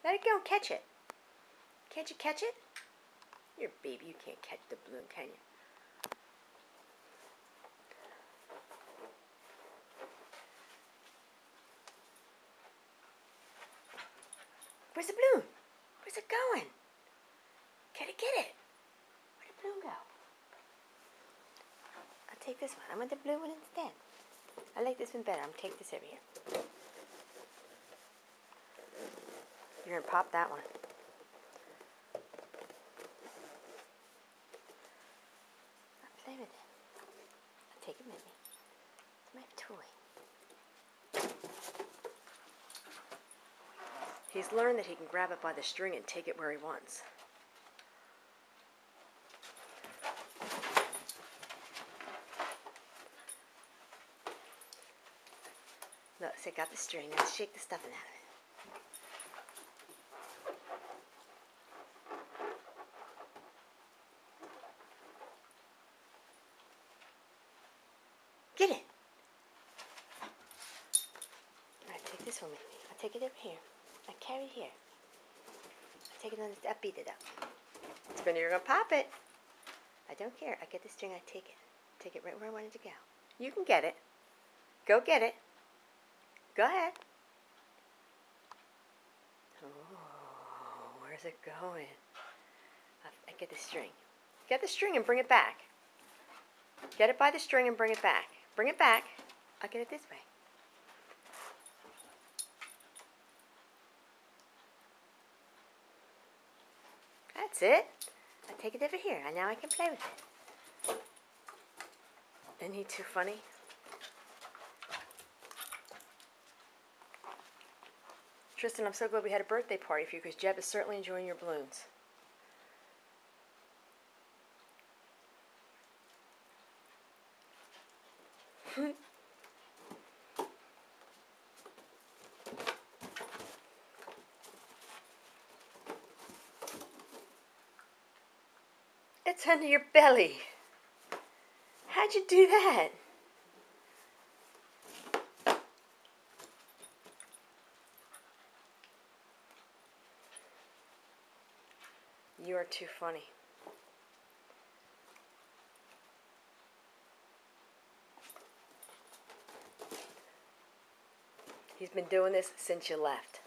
Let it go and catch it. Can't you catch it? You're a baby. You can't catch the balloon, can you? Where's the balloon? Where's it going? Get it. Where'd the balloon go? I'll take this one. I want the blue one instead. I like this one better. I'm going to take this over here. You're going to pop that one. I'll play with it. I'll take it with me. It's my toy. He's learned that he can grab it by the string and take it where he wants. Look, so I got the string. Let's shake the stuffing out of it. Get it! Alright, take this one with me. I'll take it over here. I'll carry it here. I'll take it on the... I'll beat it up. Spinner, you're going to pop it. I don't care. I get the string, I take it. Take it right where I want it to go. You can get it. Go get it. Go ahead. Oh, where's it going? I get the string. Get the string and bring it back. Get it by the string and bring it back. Bring it back. I'll get it this way. That's it. I take it over here, and now I can play with it. Isn't he too funny? Tristan, I'm so glad we had a birthday party for you because Jeb is certainly enjoying your balloons. It's under your belly. How'd you do that? You are too funny. He's been doing this since you left.